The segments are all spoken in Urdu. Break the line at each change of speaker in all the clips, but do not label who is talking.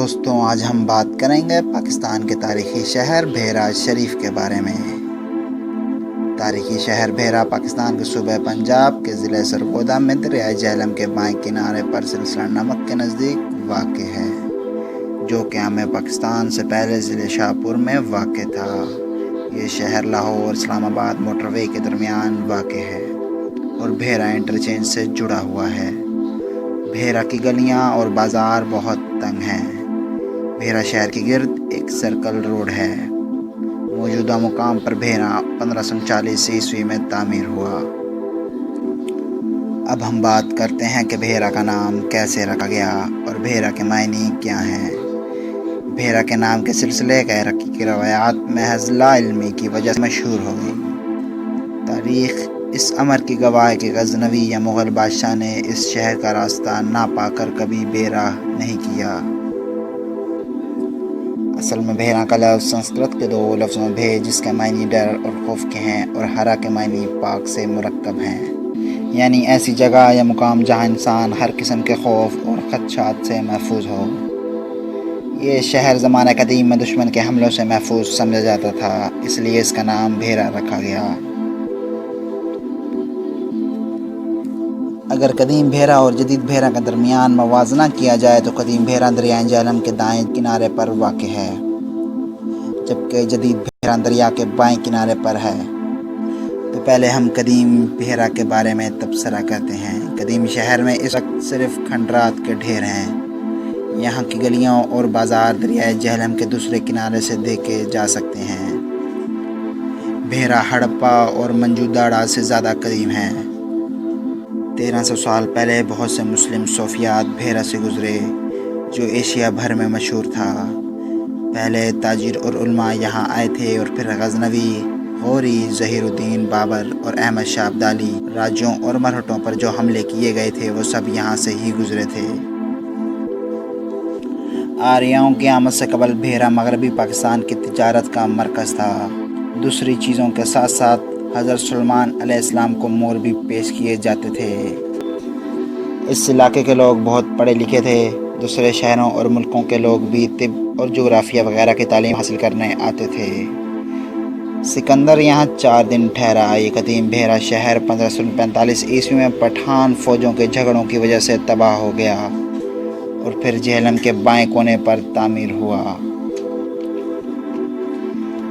دوستوں، آج ہم بات کریں گے پاکستان کے تاریخی شہر بھیرا شریف کے بارے میں۔ تاریخی شہر بھیرا پاکستان کے صوبہ پنجاب کے ضلع سرگودا میں دریائے جہلم کے بائیں کنارے پر سلسلہ نمک کے نزدیک واقع ہے، جو قیام پاکستان سے پہلے ضلع شاہپور میں واقع تھا۔ یہ شہر لاہور اسلام آباد موٹر وے کے درمیان واقع ہے اور بھیرا انٹرچینج سے جڑا ہوا ہے۔ بھیرا کی گلیاں اور بازار بہت تنگ ہیں۔ بھیرا شہر کے گرد ایک سرکل روڈ ہے۔ موجودہ مقام پر بھیرا 1540 عیسوی میں تعمیر ہوا۔ اب ہم بات کرتے ہیں کہ بھیرا کا نام کیسے رکھا گیا اور بھیرا کے معنی کیا ہیں۔ بھیرا کے نام کے سلسلے غیر حقیقی روایات محض لا علمی کی وجہ سے مشہور ہو گئی۔ تاریخ اس امر کی گواہ ہے کہ غزنوی یا مغل بادشاہ نے اس شہر کا راستہ نہ پا کر کبھی بھیرا نہیں کیا۔ اصل میں بھیرا کا لفظ سنسکرت کے دو لفظوں بھے جس کے معنی ڈر اور خوف کے ہیں اور ہرا کے معنی پاک سے مرکب ہیں، یعنی ایسی جگہ یا مقام جہاں انسان ہر قسم کے خوف اور خدشات سے محفوظ ہو۔ یہ شہر زمانہ قدیم میں دشمن کے حملوں سے محفوظ سمجھا جاتا تھا، اس لیے اس کا نام بھیرا رکھا گیا۔ اگر قدیم بھیرا اور جدید بھیرا کے درمیان موازنہ کیا جائے تو قدیم بھیرا دریائے جہلم کے دائیں کنارے پر واقع ہے، جبکہ جدید بھیرا دریا کے بائیں کنارے پر ہے۔ تو پہلے ہم قدیم بھیرا کے بارے میں تبصرہ کرتے ہیں۔ قدیم شہر میں اس وقت صرف کھنڈرات کے ڈھیر ہیں۔ یہاں کی گلیاں اور بازار دریائے جہلم کے دوسرے کنارے سے دیکھے جا سکتے ہیں۔ بھیرا ہڑپا اور موجودہ سے زیادہ قدیم ہے۔ 1300 سال پہلے بہت سے مسلم صوفیات بھیرا سے گزرے، جو ایشیا بھر میں مشہور تھا۔ پہلے تاجر اور علماء یہاں آئے تھے اور پھر غزنوی، غوری، ظہیر الدین بابر اور احمد شاہ ابدالی راجوں اور مرہٹوں پر جو حملے کیے گئے تھے وہ سب یہاں سے ہی گزرے تھے۔ آریاؤں کی آمد سے قبل بھیرا مغربی پاکستان کی تجارت کا مرکز تھا۔ دوسری چیزوں کے ساتھ ساتھ حضرت سلیمان علیہ السلام کو مور بھی پیش کیے جاتے تھے۔ اس علاقے کے لوگ بہت پڑھے لکھے تھے۔ دوسرے شہروں اور ملکوں کے لوگ بھی طب اور جغرافیہ وغیرہ کی تعلیم حاصل کرنے آتے تھے۔ سکندر یہاں 4 دن ٹھہرا۔ یہ قدیم بھیرا شہر 1545 عیسوی میں پٹھان فوجوں کے جھگڑوں کی وجہ سے تباہ ہو گیا اور پھر جہلم کے بائیں کونے پر تعمیر ہوا۔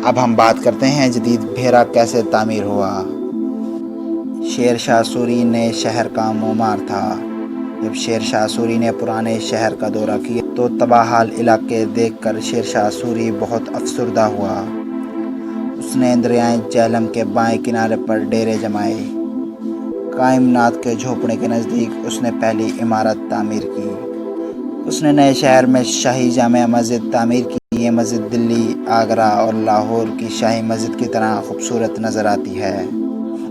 اب ہم بات کرتے ہیں جدید بھیرا کیسے تعمیر ہوا۔ شیر شاہ سوری نے شہر کا معمار تھا۔ جب شیر شاہ سوری نے پرانے شہر کا دورہ کیا تو تباہ حال علاقے دیکھ کر شیر شاہ سوری بہت افسردہ ہوا۔ اس نے دریائے جہلم کے بائیں کنارے پر ڈیرے جمائے۔ قائم ناتھ کے جھونپڑے کے نزدیک اس نے پہلی عمارت تعمیر کی۔ اس نے نئے شہر میں شاہی جامع مسجد تعمیر کی۔ یہ مسجد دلی، آگرہ اور لاہور کی شاہی مسجد کی طرح خوبصورت نظر آتی ہے۔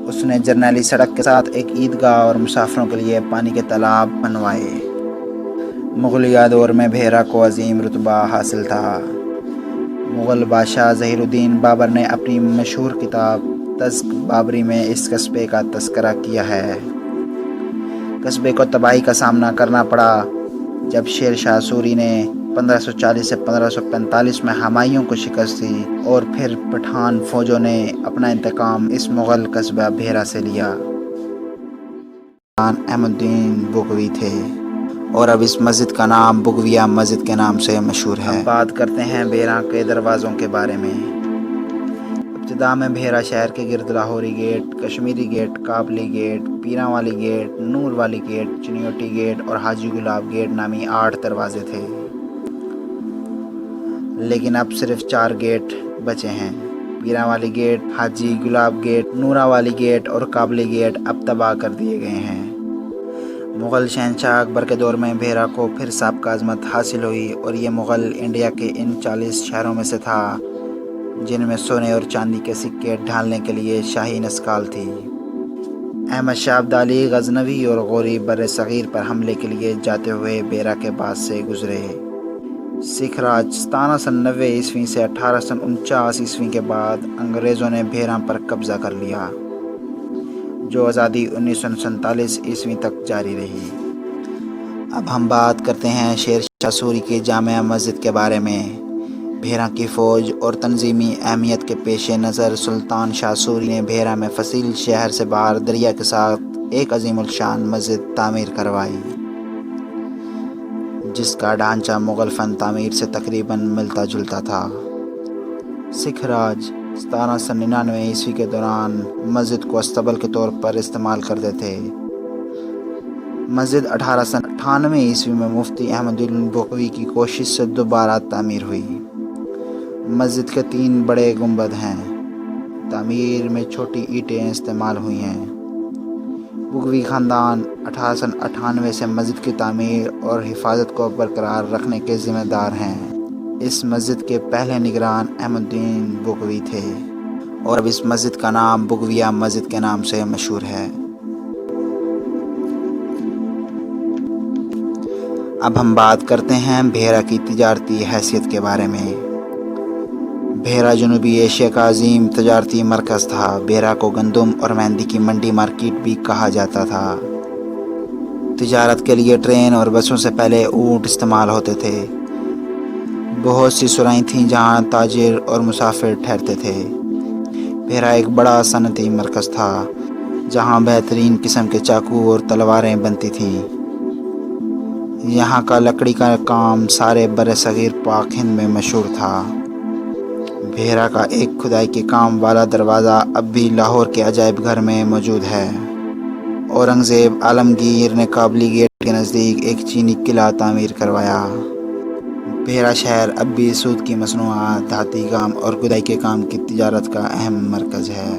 اس نے جرنیلی سڑک کے ساتھ ایک عیدگاہ اور مسافروں کے لیے پانی کے تالاب بنوائے۔ مغلیہ دور میں بھیرا کو عظیم رتبہ حاصل تھا۔ مغل بادشاہ ظہیر الدین بابر نے اپنی مشہور کتاب تزک بابری میں اس قصبے کا تذکرہ کیا ہے۔ قصبے کو تباہی کا سامنا کرنا پڑا جب شیر شاہ سوری نے 1540 سے 1545 میں ہمایوں کو شکست دی اور پھر پٹھان فوجوں نے اپنا انتقام اس مغل قصبہ بھیرا سے لیا۔ احمد الدین بغوی تھے اور اب اس مسجد کا نام بغویہ مسجد کے نام سے مشہور ہے۔ اب بات کرتے ہیں بھیرا کے دروازوں کے بارے میں۔ ابتدا میں بھیرا شہر کے گرد لاہوری گیٹ، کشمیری گیٹ، کابلی گیٹ، پیراں والی گیٹ، نور والی گیٹ، چنیوٹی گیٹ اور حاجی گلاب گیٹ نامی 8 دروازے تھے، لیکن اب صرف 4 گیٹ بچے ہیں۔ پیراں والی گیٹ، حاجی گلاب گیٹ، نورا والی گیٹ اور کابلی گیٹ اب تباہ کر دیے گئے ہیں۔ مغل شہنشاہ اکبر کے دور میں بھیرا کو پھر سابقہ عظمت حاصل ہوئی اور یہ مغل انڈیا کے ان 40 شہروں میں سے تھا جن میں سونے اور چاندی کے سکے ڈھالنے کے لیے شاہی نسکال تھی۔ احمد شاہ ابدالی غزنوی اور غوری بر صغیر پر حملے کے لیے جاتے ہوئے بھیرا کے بعد سے گزرے۔ سکھ راج 1790 عیسوی سے 1849 عیسوی کے بعد انگریزوں نے بھیرا پر قبضہ کر لیا، جو آزادی 1947 عیسوی تک جاری رہی۔ اب ہم بات کرتے ہیں شیر شاہ سوری کی جامع مسجد کے بارے میں۔ بھیرا کی فوج اور تنظیمی اہمیت کے پیش نظر سلطان شاہ سوری نے بھیرا میں فصیل شہر سے باہر دریا کے ساتھ ایک عظیم الشان مسجد تعمیر کروائی، جس کا ڈھانچہ مغل فن تعمیر سے تقریباً ملتا جلتا تھا۔ سکھ راج 1799 عیسوی کے دوران مسجد کو استبل کے طور پر استعمال کرتے تھے۔ مسجد 1898 عیسوی میں مفتی احمد البغوی کی کوشش سے دوبارہ تعمیر ہوئی۔ مسجد کے 3 بڑے گنبد ہیں۔ تعمیر میں چھوٹی اینٹیں استعمال ہوئی ہیں۔ بغوی خاندان 1898 سے مسجد کی تعمیر اور حفاظت کو برقرار رکھنے کے ذمہ دار ہیں۔ اس مسجد کے پہلے نگران احمد الدین بغوی تھے اور اب اس مسجد کا نام بغویہ مسجد کے نام سے مشہور ہے۔ اب ہم بات کرتے ہیں بھیرا کی تجارتی حیثیت کے بارے میں۔ بھیرا جنوبی ایشیا کا عظیم تجارتی مرکز تھا۔ بھیرا کو گندم اور مہندی کی منڈی مارکیٹ بھی کہا جاتا تھا۔ تجارت کے لیے ٹرین اور بسوں سے پہلے اونٹ استعمال ہوتے تھے۔ بہت سی سرائیں تھیں جہاں تاجر اور مسافر ٹھہرتے تھے۔ بھیرا ایک بڑا صنعتی مرکز تھا جہاں بہترین قسم کے چاقو اور تلواریں بنتی تھیں۔ یہاں کا لکڑی کا کام سارے برصغیر پاک ہند میں مشہور تھا۔ بھیرا کا ایک کھدائی کے کام والا دروازہ اب بھی لاہور کے عجائب گھر میں موجود ہے۔ اورنگزیب عالمگیر نے کابلی گیٹ کے نزدیک ایک چینی قلعہ تعمیر کروایا۔ بھیرا شہر اب بھی سود کی مصنوعات، دھاتی کام اور کھدائی کے کام کی تجارت کا اہم مرکز ہے۔